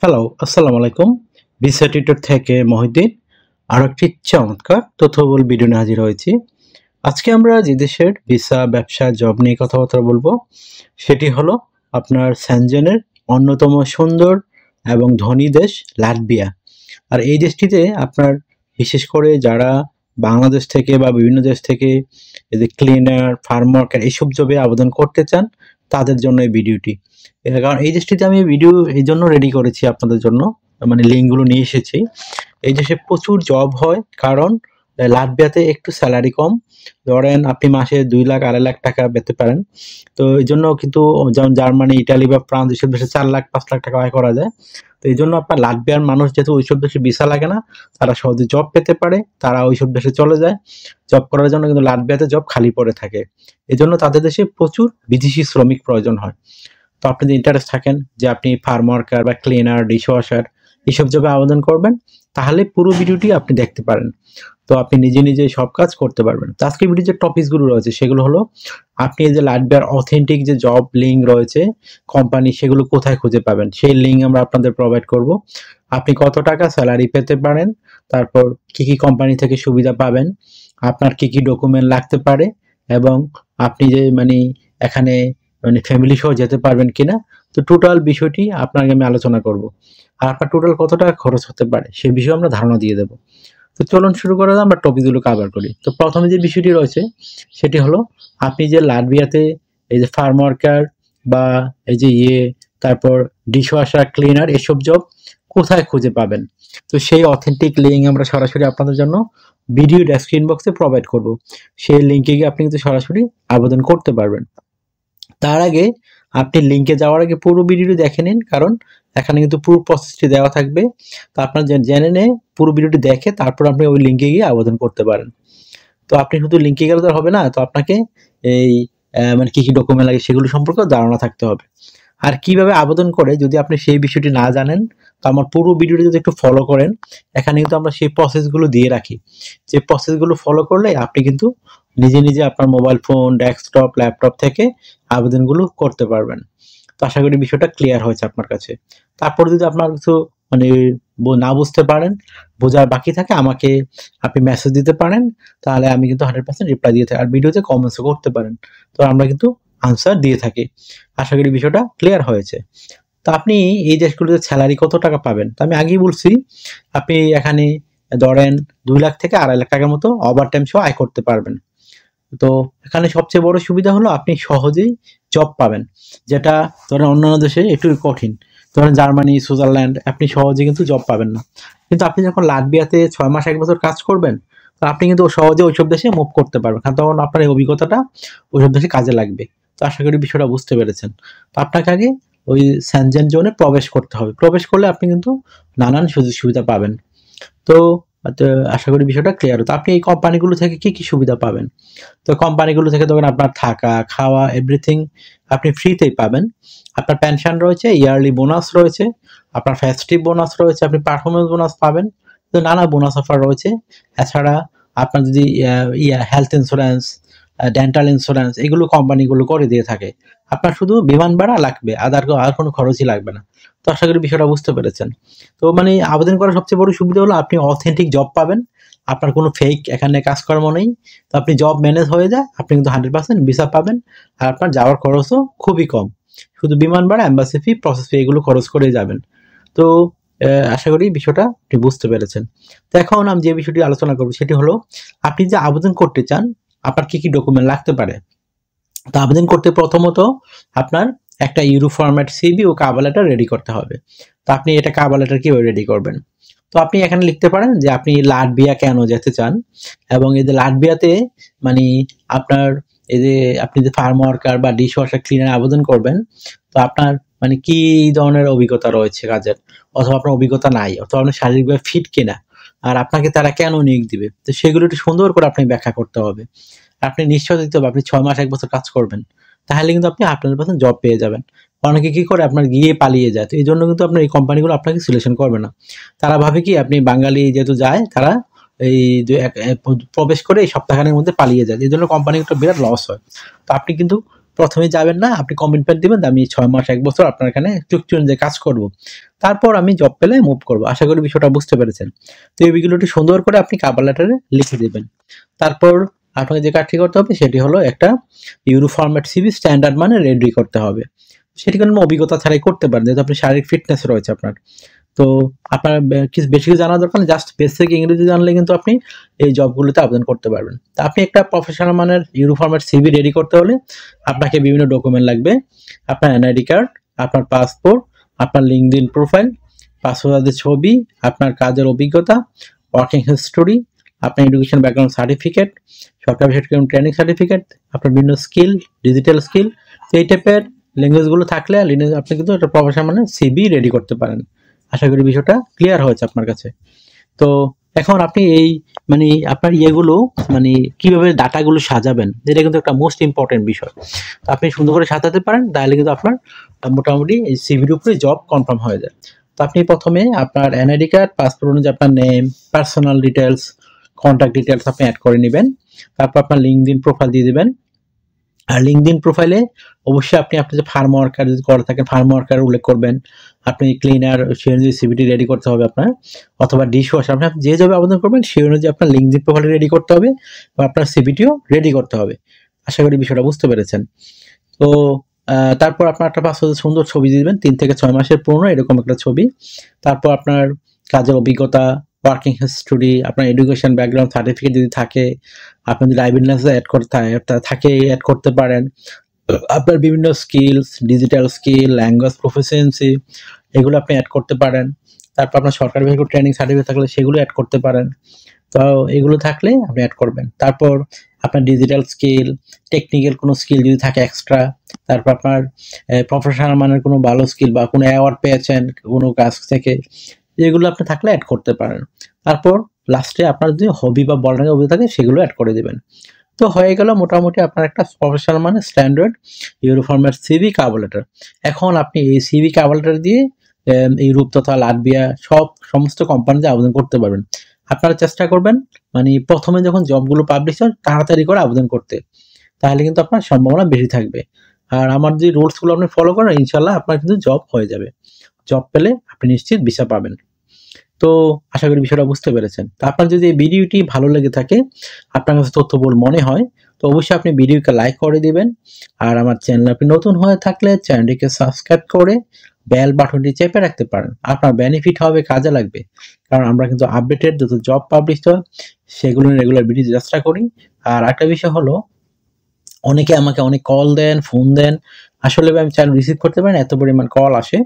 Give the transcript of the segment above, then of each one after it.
Hello, আসসালামু আলাইকুম। Visa tutor থেকে মহিউদ্দিন আরো একটি চমৎকার তথ্যবহুল ভিডিও নিয়ে হাজির হয়েছি। আজকে আমরা যে দেশের ভিসা, ব্যবসা, জব নিয়ে কথাবার্তা বলবো সেটি হলো আপনার সেনজেনের অন্যতম সুন্দর এবং ধনী দেশ লাটভিয়া। আর এই দেশটিতে আপনার বিশেষ করে যারা বাংলাদেশ থেকে বা বিভিন্ন দেশ থেকে এই যে ক্লিনার, ফার্ম ওয়ার্কার এইসব জবে আবেদন করতে চান তাদের জন্য এই ভিডিওটি। কারণ এই দেশটিতে আমি ভিডিও এই জন্য রেডি করেছি আপনাদের জন্য, মানে লিঙ্কগুলো নিয়ে এসেছি। এই দেশে প্রচুর জব হয় কারণ লাটভিয়াতে একটু স্যালারি কম। ধরেন আপনি মাসে ২ লাখ ২.৫ লাখ টাকা পেতে পারেন। তো এই জন্য কিন্তু যেমন জার্মানি, ইটালি বা ফ্রান্স এসব দেশে ৪ লাখ ৫ লাখ টাকা আয় করা যায়। তো এই জন্য আপনার লাটভিয়ার মানুষ যেহেতু ওইসব দেশে ভিসা লাগে না, তারা সহজে জব পেতে পারে, তারা ওইসব দেশে চলে যায়। জব করার জন্য কিন্তু লাটভিয়াতে জব খালি পড়ে থাকে। এজন্য তাদের দেশে প্রচুর বিদেশি শ্রমিক প্রয়োজন হয়। তো আপনি যদি ইন্টারেস্ট থাকেন যে আপনি ফার্ম ওয়ার্কার বা ক্লিনার, ডিশওয়াশার এসব জবে আবেদন করবেন, তাহলে পুরো ভিডিওটি আপনি দেখতে পারেন। তো আপনি নিজে নিজে সব কাজ করতে পারবেন। তো আজকের ভিডিওর যে টপিকসগুলো রয়েছে সেগুলো হলো আপনি এই যে লাটভিয়ার অথেন্টিক যে জব লিঙ্ক রয়েছে কোম্পানি, সেগুলো কোথায় খুঁজে পাবেন সেই লিঙ্ক আমরা আপনাদের প্রোভাইড করব। আপনি কত টাকা স্যালারি পেতে পারেন, তারপর কি কি কোম্পানি থেকে সুবিধা পাবেন, আপনার কি কি ডকুমেন্ট লাগতে পারে, এবং আপনি যে এখানে ফ্যামিলি সহ যেতে পারবেন কিনা। তো টোটাল বিষয়টি আপনাকে আমি আলোচনা করব। আর আপনার টোটাল কত টাকা খরচ হতে পারে সে বিষয়ে আমরা ধারণা দিয়ে দেবো। তো চলুন শুরু করা যাক, আমরা টপিকগুলো কভার করি। তো প্রথমে যে বিষয়টি রয়েছে সেটি হলো আপনি যে লাটভিয়াতে এই যে ফার্ম ওয়ার্কার বা এই যে তারপর ডিশওয়াশার, ক্লিনার এসব জব কোথায় খুঁজে পাবেন। তো সেই অথেন্টিক লিঙ্ক আমরা সরাসরি আপনাদের জন্য ভিডিও ডেসক্রিপশন বক্সে প্রোভাইড করব। সেই লিঙ্কে গিয়ে আপনি কিন্তু সরাসরি আবেদন করতে পারবেন। তার আগে আপনি লিঙ্কে যাওয়ার আগে পুরো ভিডিওটি দেখে নিন, কারণ এখানে কিন্তু পুরো প্রসেসটি দেওয়া থাকবে। তো আপনার জেনে নিয়ে পুরো ভিডিওটি দেখে তারপর আপনি ওই লিঙ্কে গিয়ে আবেদন করতে পারেন। তো আপনি শুধু লিঙ্কে গেলে তো হবে না, তো আপনাকে এই কি কি ডকুমেন্ট লাগে সেগুলো সম্পর্কে ধারণা থাকতে হবে। আর কিভাবে আবেদন করে যদি আপনি সেই বিষয়টি না জানেন, তো আমার পুরো ভিডিওটি যদি একটু ফলো করেন, এখানে কিন্তু আমরা সেই প্রসেসগুলো দিয়ে রাখি। যে প্রসেসগুলো ফলো করলে আপনি কিন্তু নিজে নিজে আপনার মোবাইল ফোন, ডেস্কটপ, ল্যাপটপ থেকে আবেদনগুলো করতে পারবেন। তো আশা করি বিষয়টা ক্লিয়ার হয়েছে আপনার কাছে। তারপর যদি আপনার কিছু মানে না বুঝতে পারেন, বোঝার বাকি থাকে, আমাকে আপনি মেসেজ দিতে পারেন, তাহলে আমি কিন্তু 100% রিপ্লাই দিয়ে থাকি। আর ভিডিওতে কমেন্টসও করতে পারেন, তো আমরা কিন্তু আনসার দিয়ে থাকি। আশা করি বিষয়টা ক্লিয়ার হয়েছে। তো আপনি এই দেশগুলোতে স্যালারি কত টাকা পাবেন, তো আমি আগেই বলছি আপনি এখানে ধরেন ২ লাখ থেকে ২.৫ লাখ টাকার মতো ওভারটাইম সহ আয় করতে পারবেন। তো এখানে সবচেয়ে বড় সুবিধা হলো আপনি সহজেই জব পাবেন, যেটা ধরেন অন্যান্য দেশে একটু কঠিন। ধরেন জার্মানি, সুইজারল্যান্ড আপনি সহজে কিন্তু জব পাবেন না। কিন্তু আপনি যখন লাটভিয়াতে ৬ মাস ১ বছর কাজ করবেন, তো আপনি কিন্তু সহজে ওইসব দেশে মুভ করতে পারবেন, কারণ তখন আপনার এই অভিজ্ঞতাটা ওইসব দেশে কাজে লাগবে। তো আশা করি বিষয়টা বুঝতে পেরেছেন। তো আপনাকে আগে ওই সেনজেন জোনে প্রবেশ করতে হবে। প্রবেশ করলে আপনি কিন্তু নানান সুযোগ সুবিধা পাবেন। তো তো আশা করি বিষয়টা ক্লিয়ার। তো আপনি এই কোম্পানিগুলো থেকে কি কি সুবিধা পাবেন। তো কোম্পানিগুলো থেকে ধরেন আপনার থাকা, খাওয়া, এভরিথিং আপনি ফ্রিতেই পাবেন। আপনার পেনশন রয়েছে, ইয়ারলি বোনাস রয়েছে, আপনার ফেস্টিভ বোনাস রয়েছে, আপনি পারফরমেন্স বোনাস পাবেন। তো নানা বোনাস অফার রয়েছে। এছাড়া আপনার যদি হেলথ ইন্স্যুরেন্স, ডেন্টাল ইন্স্যুরেন্স এগুলো কোম্পানিগুলো করে দিয়ে থাকে। আপনার শুধু বিমান ভাড়া লাগবে, আর কোনো খরচই লাগবে না। তো আশা করি বিষয়টা বুঝতে পেরেছেন। তো আবেদন করার সবচেয়ে বড় সুবিধা হলো আপনি অথেন্টিক জব পাবেন। আপনার কোনো ফেক এখানে কাজকর্ম নেই। তো আপনি জব ম্যানেজ হয়ে যায়, আপনি কিন্তু 100% ভিসা পাবেন। আর আপনার যাওয়ার খরচও খুবই কম। শুধু বিমান ভাড়া, এম্বাসি ফি, প্রসেস ফি এগুলো খরচ করে যাবেন। তো আশা করি বিষয়টা আপনি বুঝতে পেরেছেন। তো এখন আমি যে বিষয়টি আলোচনা করব সেটি হলো আপনি যে আবেদন করতে চান, আপনার কি কি ডকুমেন্ট লাগতে পারে। তো আবেদন করতে প্রথমত আপনার একটা ইউরো ফরম্যাট সিভি ও কভার লেটার রেডি করতে হবে। তো আপনি এটা কভার লেটার কিভাবে রেডি করবেন। তো আপনি এখানে লিখতে পারেন যে আপনি লাটভিয়া কেন যেতে চান, এবং এই যে লাটভিয়াতে মানে আপনার এই যে আপনি যে ফার্ম ওয়ার্কার বা ডিশ ওয়াশার, ক্লিনার আবেদন করবেন, তো আপনার কি ধরনের অভিজ্ঞতা রয়েছে কাজের, অথবা আপনার অভিজ্ঞতা নাই, অথবা আপনার শারীরিকভাবে ফিট কিনা, আর আপনাকে তারা কেন নিয়োগ দিবে। তো সেগুলো একটু সুন্দর করে আপনি ব্যাখ্যা করতে হবে। আপনি নিশ্চয় দিতে হবে আপনি ৬ মাস ১ বছর কাজ করবেন, তাহলে কিন্তু আপনি 100% জব পেয়ে যাবেন। অনেকে কি করে আপনার গিয়ে পালিয়ে যায়। তো এই জন্য কিন্তু আপনার এই কোম্পানিগুলো আপনাকে সিলেকশন করবে না। তারা ভাবে কি আপনি বাঙালি যেহেতু যায়, তারা এই প্রবেশ করে এই সপ্তাহখানেকের মধ্যে পালিয়ে যায়। এই জন্য কোম্পানিগুলো বিরাট লস হয়। তো আপনি কিন্তু প্রথমে যাবেন না, আপনি কমিটমেন্ট দিবেন আমি 6 মাস 1 বছর আপনার এখানে চুক্তি অনুযায়ী কাজ করব, তারপর আমি জব পেলে মুভ করব। আশা করি বিষয়টা বুঝতে পেরেছেন। তো এই বিষয়গুলোটি সুন্দর করে আপনি কভার লেটারে লিখে দেবেন। তারপর আপনাকে যে কাজটি করতে হবে সেটি হলো একটা ইউরো ফরম্যাট সিভি স্ট্যান্ডার্ড মানে রেডি করতে হবে। সেটি কোনো অভিজ্ঞতা ছাড়াই করতে পারেন, যেহেতু আপনি শারীরিক ফিটনেস রয়েছে আপনার। তো আপনার কিছু বেশি কিছু জানা দরকার নেই, জাস্ট বেসিক ইংরেজি জানলে কিন্তু আপনি এই জবগুলোতে আবেদন করতে পারবেন। তো আপনি একটা প্রফেশনাল মানের ইউরো ফরম্যাট সিভি রেডি করতে হলে আপনাকে বিভিন্ন ডকুমেন্ট লাগবে। আপনার এনআইডি কার্ড, আপনার পাসপোর্ট, আপনার লিঙ্কডইন প্রোফাইল, পাসপোর্টের ছবি, আপনার কাজের অভিজ্ঞতা, ওয়ার্কিং হিস্টোরি, আপনার এডুকেশন ব্যাকগ্রাউন্ড সার্টিফিকেট, সরকারি ট্রেনিং সার্টিফিকেট, আপনার বিভিন্ন স্কিল, ডিজিটাল স্কিল, এই টাইপের ল্যাঙ্গুয়েজগুলো থাকলে আপনি কিন্তু একটা প্রফেশনাল মানে সিভি রেডি করতে পারেন। আশা করি বিষয়টা ক্লিয়ার হয়েছে আপনার কাছে। তো এখন আপনি এই মানে আপনার ইয়েগুলো মানে কিভাবে ডাটাগুলো সাজাবেন, এটা কিন্তু একটা মোস্ট ইম্পর্টেন্ট বিষয়। তো আপনি সুন্দর করে সাজাতে পারেন, তাহলে কিন্তু আপনার মোটামুটি এই সিভির উপরে জব কনফার্ম হয়ে যায়। তো আপনি প্রথমে আপনার এনআইডি কার্ড, পাসপোর্ট অনুযায়ী আপনার name, personal details, contact details আপনি অ্যাড করে নেবেন। তারপর আপনার লিঙ্কডইন প্রোফাইল দিয়ে দেবেন। আর লিঙ্কডইন প্রোফাইলে অবশ্যই আপনি যে ফার্ম ওয়ার্কার যদি করে থাকেন ফার্ম ওয়ার্কার উল্লেখ করবেন। আপনি ক্লিনার সেই অনুযায়ী সিভিটি রেডি করতে হবে আপনার, অথবা ডিশ ওয়াশার, আপনি যে জবে আবেদন করবেন সেই অনুযায়ী আপনার লিঙ্কডইন প্রোফাইল রেডি করতে হবে বা আপনার সিভিটিও রেডি করতে হবে। আশা করি বিষয়টা বুঝতে পেরেছেন। তো তারপর আপনার একটা পাসপোর্টের সুন্দর ছবি দিয়ে দেবেন, 3 থেকে 6 মাসের পুরনো এরকম একটা ছবি। তারপর আপনার কাজের অভিজ্ঞতা, ওয়ার্কিং হিস্টোরি, আপনার এডুকেশন ব্যাকগ্রাউন্ড সার্টিফিকেট যদি থাকে, আপনি যদি ড্রাইভিং লাইসেন্স অ্যাড করতে থাকে অ্যাড করতে পারেন। আপনার বিভিন্ন skills, digital skill, language proficiency, এগুলো আপনি অ্যাড করতে পারেন। তারপর আপনার সরকারি ট্রেনিং সার্টিফিকেট থাকলে সেগুলো অ্যাড করতে পারেন। তো এগুলো থাকলে আপনি অ্যাড করবেন। তারপর আপনার ডিজিটাল স্কিল, টেকনিক্যাল কোনো স্কিল যদি থাকে এক্সট্রা, তারপর আপনার প্রফেশনাল মানের কোনো ভালো স্কিল বা কোনো অ্যাওয়ার্ড পেয়েছেন কোনো কাজ থেকে, যেগুলো আপনি থাকলে অ্যাড করতে পারেন। তারপর লাস্টে আপনার যদি হবি বা বলার অভিজ্ঞতা থাকে সেগুলো অ্যাড করে দেবেন। তো হয়ে গেল মোটামুটি আপনার একটা প্রফেশনাল মানে standard euro format CV cover letter. এখন আপনি এই সিভি কভার লেটার দিয়ে ইউরোপ তথা লাটভিয়া সমস্ত কোম্পানিতে আবেদন করতে পারবেন। আপনারা চেষ্টা করবেন মানে প্রথমে যখন জবগুলো পাবলিশ হয় তাড়াতাড়ি করে আবেদন করতে, তাহলে কিন্তু আপনার সম্ভাবনা বেশি থাকবে। আর আমার যে রুলসগুলো আপনি ফলো করেন ইনশাল্লাহ আপনার কিন্তু জব হয়ে যাবে। জব পেলে আপনি নিশ্চিত ভিসা পাবেন। তো আশা করি বিষয়টা বুঝতে পেরেছেন। তো আপনার যদি এই ভিডিওটি ভালো লেগে থাকে, আপনার কাছে তথ্যবহুল মনে হয়, তো অবশ্যই আপনি ভিডিওকে লাইক করে দিবেন। আর আমার চ্যানেল আপনি নতুন হয়ে থাকলে চ্যানেলটিকে সাবস্ক্রাইব করে বেল বাটনটি চেপে রাখতে পারেন। আপনার বেনিফিট হবে, কাজে লাগবে। কারণ আমরা কিন্তু আপডেটেড যত জব পাবলিশ হয় সেগুলো রেগুলার ভিডিও চেষ্টা করি। আর একটা বিষয় হলো অনেকে আমাকে অনেক কল দেন, ফোন দেন। আসলে আমি চ্যানেল রিসিভ করতে পারি না, এত পরিমাণ কল আসে।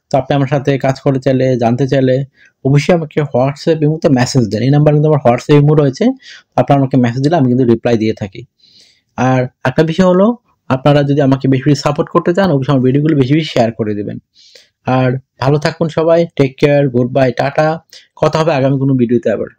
তো আপনি আমার সাথে কাজ করতে চাইলে, জানতে চাইলে অবশ্যই আমাকে হোয়াটসঅ্যাপ ইমোতে মেসেজ দেন। এই নাম্বার কিন্তু আমার হোয়াটসঅ্যাপ ইমো রয়েছে। আপনারা আমাকে মেসেজ দিলে আমি কিন্তু রিপ্লাই দিয়ে থাকি। আর একটা বিষয় হলো আপনারা যদি আমাকে বেশি বেশি সাপোর্ট করতে চান অবশ্যই আমার ভিডিওগুলো বেশি বেশি শেয়ার করে দিবেন। আর ভালো থাকুন সবাই। টেক কেয়ার, গুড বাই, টাটা। কথা হবে আগামী কোনো ভিডিওতে আবার।